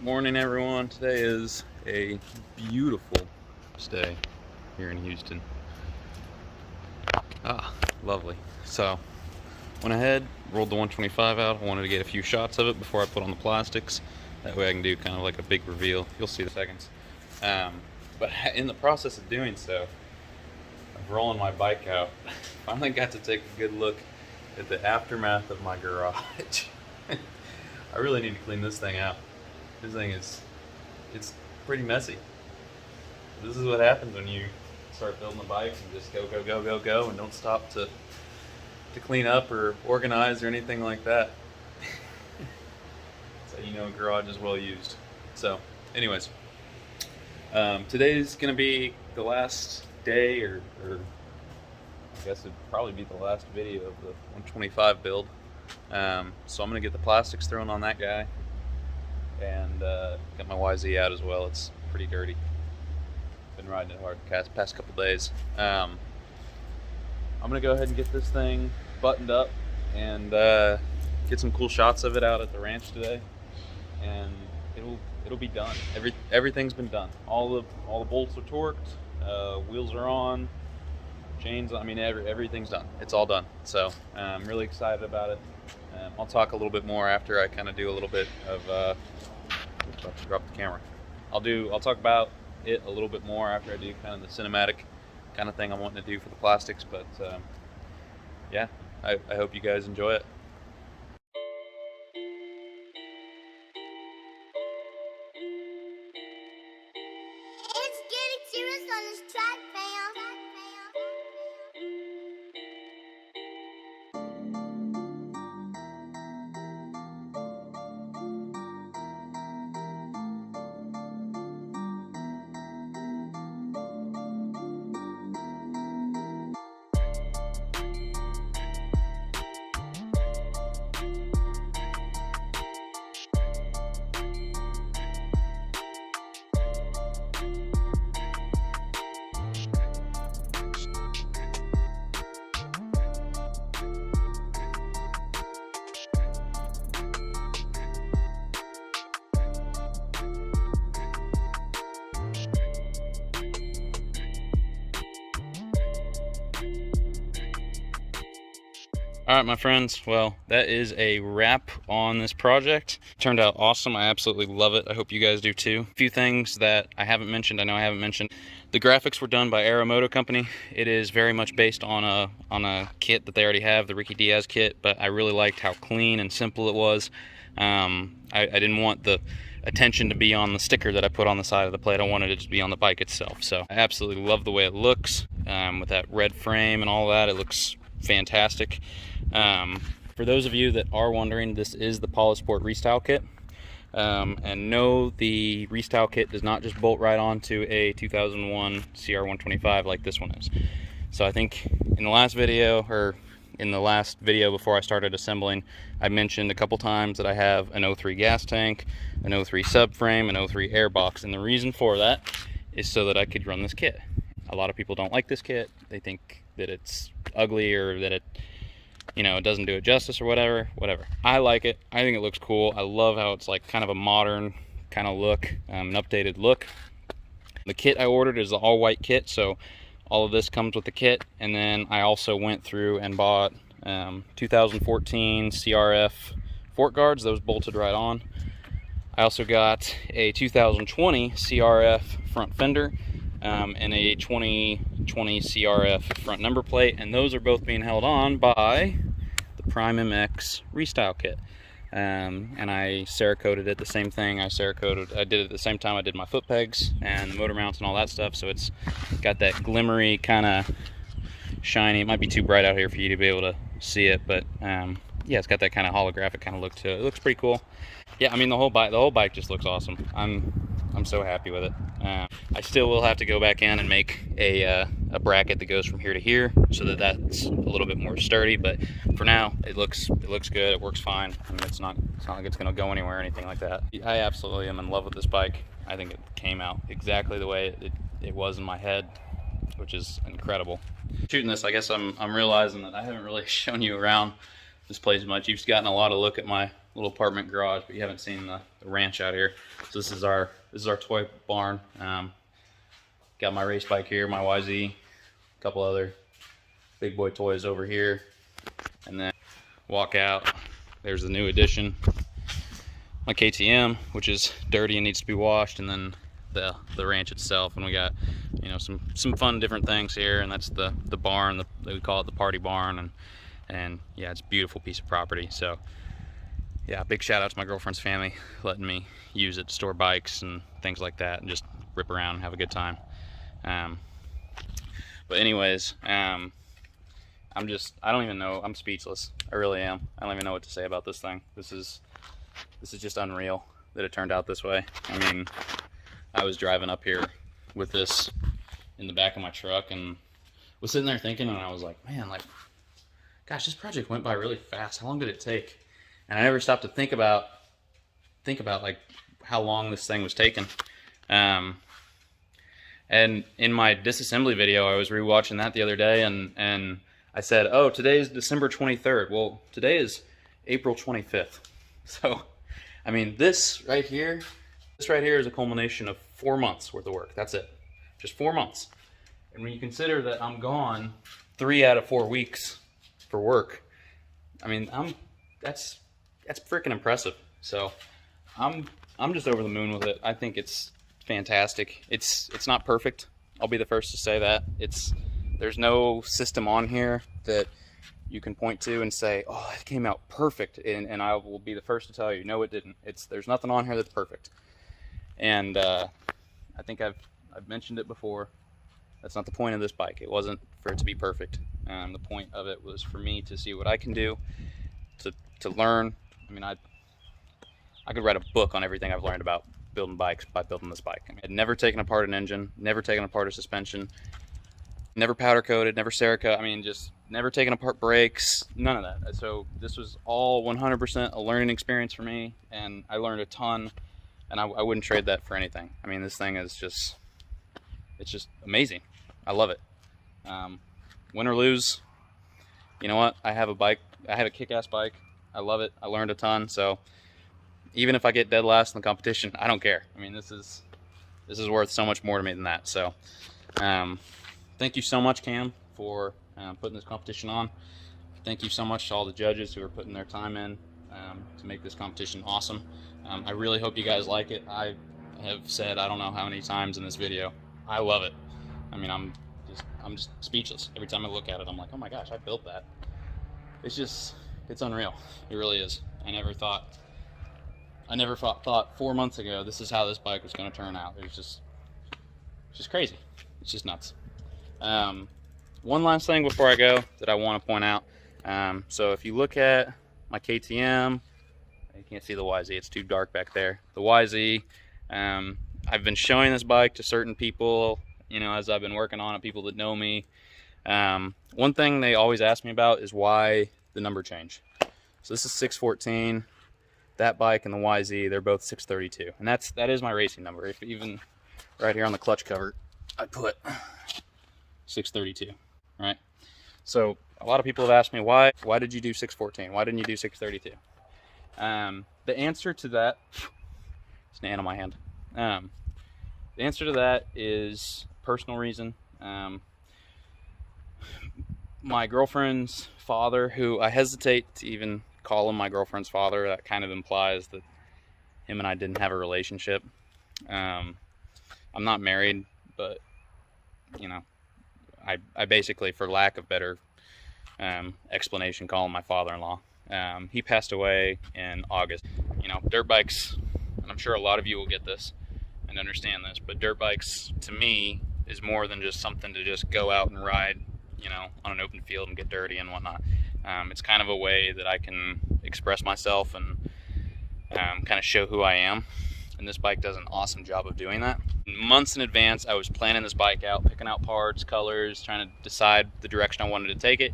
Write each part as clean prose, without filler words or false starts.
Morning, everyone. Today is a beautiful day here in Houston. Lovely. So went ahead, rolled the 125 out. I wanted to get a few shots of it before I put on the plastics. That way I can do kind of like a big reveal. You'll see the seconds. But in the process of doing so, of rolling my bike out, finally got to take a good look at the aftermath of my garage. I really need to clean this thing out. This thing it's pretty messy. This is what happens when you start building the bikes and just go, go, go, go, go, and don't stop to clean up or organize or anything like that. So you know a garage is well used. So anyways, today's gonna be the last day, or I guess it'd probably be the last video of the 125 build. So I'm gonna get the plastics thrown on that guy, and got my YZ out as well. It's pretty dirty. Been riding it hard the past couple days. I'm gonna go ahead and get this thing buttoned up and get some cool shots of it out at the ranch today, and it'll be done. Everything's been done. All the bolts are torqued, wheels are on, chains. I mean, everything's done. It's all done. So I'm really excited about it. I'll talk a little bit more after I kind of do a little bit of. Drop the camera. I'll talk about it a little bit more after I do kind of the cinematic kind of thing I'm wanting to do for the plastics. But yeah, I hope you guys enjoy it. It's getting serious on this track, fam. All right, my friends, well, that is a wrap on this project. Turned out awesome. I absolutely love it. I hope you guys do too. A few things that I haven't mentioned, I know I haven't mentioned. The graphics were done by Aeromoto Company. It is very much based on a kit that they already have, the Ricky Diaz kit, but I really liked how clean and simple it was. I didn't want the attention to be on the sticker that I put on the side of the plate. I wanted it to be on the bike itself. So I absolutely love the way it looks, with that red frame and all that. It looks fantastic. For those of you that are wondering, this is the Polysport Restyle Kit. And no, the Restyle Kit does not just bolt right onto a 2001 CR125 like this one is. So I think in the last video, or in the last video before I started assembling, I mentioned a couple times that I have an 03 gas tank, an 03 subframe, an 03 airbox, and the reason for that is so that I could run this kit. A lot of people don't like this kit. They think that it's ugly, or that it doesn't do it justice, or whatever. I like it. I think it looks cool. I love how it's like kind of a modern kind of look, an updated look. The kit I ordered is the all white kit, so all of this comes with the kit. And then I also went through and bought 2014 CRF fork guards. Those bolted right on. I also got a 2020 CRF front fender, and a 2020 CRF front number plate, and those are both being held on by the Prime MX Restyle Kit. And I Cerakoted it the same thing. I did it at the same time I did my foot pegs and the motor mounts and all that stuff, so it's got that glimmery kind of shiny. It might be too bright out here for you to be able to see it, but yeah, it's got that kind of holographic kind of look to it. It looks pretty cool. Yeah, I mean, the whole bike just looks awesome. I'm so happy with it. I still will have to go back in and make a bracket that goes from here to here, so that that's a little bit more sturdy. But for now, it looks good. It works fine. I mean, it's not like it's going to go anywhere or anything like that. I absolutely am in love with this bike. I think it came out exactly the way it was in my head, which is incredible. Shooting this, I guess I'm realizing that I haven't really shown you around this place much. You've gotten a lot of look at my little apartment garage, but you haven't seen the ranch out here. So this is our toy barn. Got my race bike here, my YZ, a couple other big boy toys over here, and then walk out. There's the new addition, my KTM, which is dirty and needs to be washed, and then the ranch itself. And we got, you know, some fun different things here, and that's the barn. We call it the party barn, and yeah, it's a beautiful piece of property. So yeah, big shout out to my girlfriend's family letting me use it to store bikes and things like that, and just rip around and have a good time. But anyways, I don't even know, I'm speechless. I really am. I don't even know what to say about this thing. This is just unreal that it turned out this way. I mean, I was driving up here with this in the back of my truck and was sitting there thinking, and I was like, man, like, gosh, this project went by really fast. How long did it take? And I never stopped to think about like how long this thing was taking. And in my disassembly video, I was rewatching that the other day, and I said, oh, today is December 23rd. Well, today is April 25th. So, I mean, this right here is a culmination of 4 months worth of work. That's it. Just 4 months. And when you consider that I'm gone 3 out of 4 weeks for work, I mean, that's freaking impressive. So, I'm just over the moon with it. I think it's fantastic. It's not perfect. I'll be the first to say that. There's no system on here that you can point to and say, oh, it came out perfect, and I will be the first to tell you, no, it didn't. There's nothing on here that's perfect. And I think I've mentioned it before. That's not the point of this bike. It wasn't for it to be perfect. The point of it was for me to see what I can do, to learn. I mean, I could write a book on everything I've learned about building bikes by building this bike. I mean, I'd never taken apart an engine, never taken apart a suspension, never powder coated, never Cerakote. I mean, just never taken apart brakes, none of that. So this was all 100% a learning experience for me, and I learned a ton, and I wouldn't trade that for anything. I mean, this thing is just, it's just amazing. I love it. Win or lose, you know what? I have a bike. I have a kick-ass bike. I love it. I learned a ton. So even if I get dead last in the competition, I don't care. I mean, this is worth so much more to me than that. So thank you so much, Cam, for putting this competition on. Thank you so much to all the judges who are putting their time in to make this competition awesome. I really hope you guys like it. I have said I don't know how many times in this video, I love it. I mean, I'm just speechless. Every time I look at it, I'm like, oh my gosh, I built that. It's unreal. It really is. I never thought 4 months ago this is how this bike was going to turn out. It's just crazy. It's just nuts. One last thing before I go that I want to point out. So if you look at my KTM, you can't see the YZ, it's too dark back there. The YZ, I've been showing this bike to certain people, you know, as I've been working on it, people that know me. One thing they always ask me about is why the number change. So this is 614. That bike and the YZ, they're both 632, and that is my racing number. If even right here on the clutch cover, I put 632, right? So a lot of people have asked me, why did you do 614? Why didn't you do 632? The answer to that, it's an ant on my hand. The answer to that is personal reason. My girlfriend's father, who I hesitate to even call him my girlfriend's father, that kind of implies that him and I didn't have a relationship. I'm not married, but you know, I basically, for lack of better explanation, call him my father-in-law. He passed away in August. You know, dirt bikes, and I'm sure a lot of you will get this and understand this, but dirt bikes to me is more than just something to just go out and ride, you know, on an open field and get dirty and whatnot. It's kind of a way that I can express myself and kind of show who I am, and this bike does an awesome job of doing that. Months in advance, I was planning this bike out, picking out parts, colors, trying to decide the direction I wanted to take it,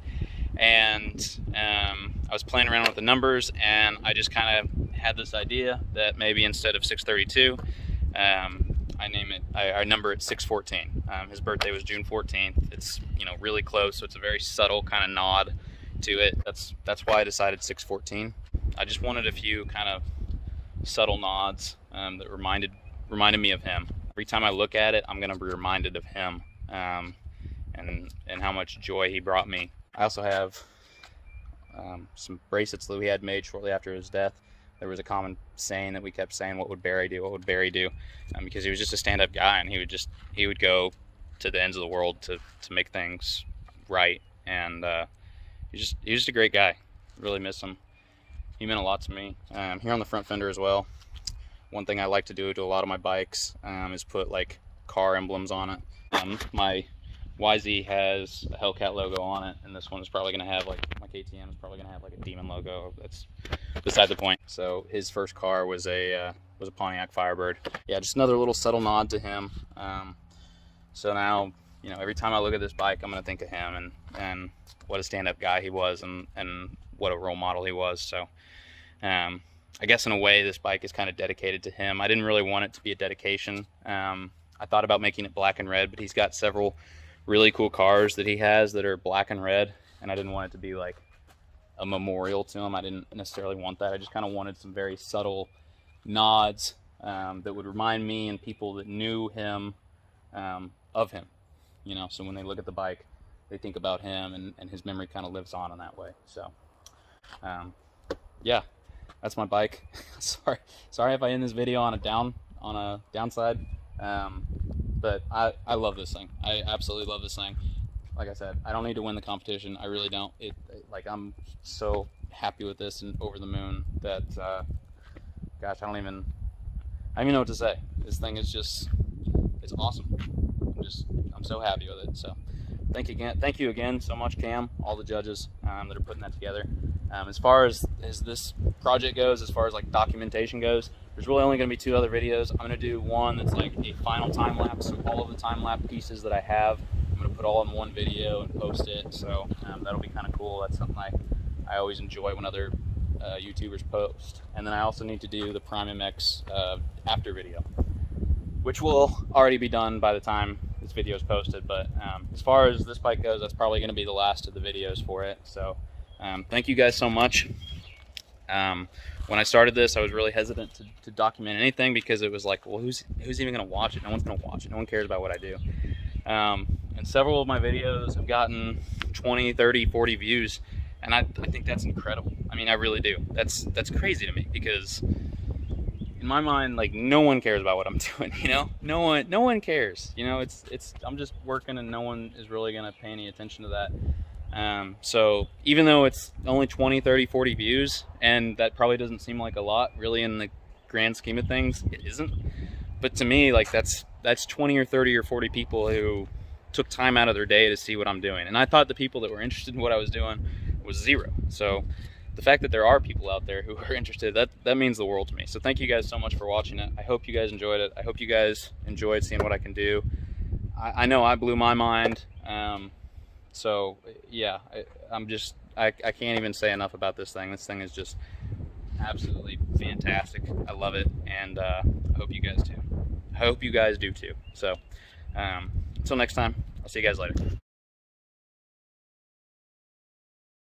and I was playing around with the numbers, and I just kind of had this idea that maybe instead of 632, I number it 614. His birthday was June 14th. It's, you know, really close, so it's a very subtle kind of nod to it. That's why I decided 614. I just wanted a few kind of subtle nods that reminded me of him. Every time I look at it, I'm gonna be reminded of him, and how much joy he brought me. I also have some bracelets that we had made shortly after his death. There was a common saying that we kept saying, "What would Barry do? What would Barry do?" Because he was just a stand-up guy, and he would go to the ends of the world to make things right. And he's just a great guy. Really miss him. He meant a lot to me. Here on the front fender as well, one thing I like to do to a lot of my bikes is put like car emblems on it. My YZ has a Hellcat logo on it, and this one is probably going to have, like, my KTM is probably going to have like a demon logo. That's beside the point. So his first car was a Pontiac Firebird. Yeah, just another little subtle nod to him. So now, you know, every time I look at this bike, I'm going to think of him and what a stand-up guy he was, and what a role model he was. So I guess in a way this bike is kind of dedicated to him. I didn't really want it to be a dedication. I thought about making it black and red, but he's got several really cool cars that he has that are black and red, and I didn't want it to be like a memorial to him. I didn't necessarily want that. I just kind of wanted some very subtle nods that would remind me and people that knew him of him, you know. So when they look at the bike, they think about him, and his memory kind of lives on in that way. So yeah, that's my bike. sorry if I end this video on a downside, but I love this thing. I absolutely love this thing. Like I said, I don't need to win the competition. I really don't. Like, I'm so happy with this and over the moon that gosh, I don't even know what to say. This thing is just, it's awesome. I'm so happy with it. So thank you again so much, Cam, all the judges that are putting that together. As far as this project goes, as far as like documentation goes, there's really only going to be 2 other videos. I'm going to do one that's like a final time lapse of all of the time lapse pieces that I have. I'm going to put all in one video and post it. So that'll be kind of cool. That's something I always enjoy when other YouTubers post. And then I also need to do the Prime MX after video, which will already be done by the time this video is posted. But as far as this bike goes, that's probably going to be the last of the videos for it. So thank you guys so much. When I started this, I was really hesitant to document anything, because it was like, well, who's even going to watch it? No one's going to watch it. No one cares about what I do. And several of my videos have gotten 20, 30, 40 views, and I think that's incredible. I mean, I really do. That's crazy to me, because in my mind, like, no one cares about what I'm doing, you know? No one cares. You know, I'm just working, and no one is really going to pay any attention to that. So even though it's only 20, 30, 40 views, and that probably doesn't seem like a lot really in the grand scheme of things, it isn't. But to me, like, that's 20 or 30 or 40 people who took time out of their day to see what I'm doing. And I thought the people that were interested in what I was doing was 0. So the fact that there are people out there who are interested, that means the world to me. So thank you guys so much for watching it. I hope you guys enjoyed it. I hope you guys enjoyed seeing what I can do. I know I blew my mind. So yeah, I can't even say enough about this thing. This thing is just absolutely fantastic. I love it, and I hope you guys do. I hope you guys do too. So until next time, I'll see you guys later.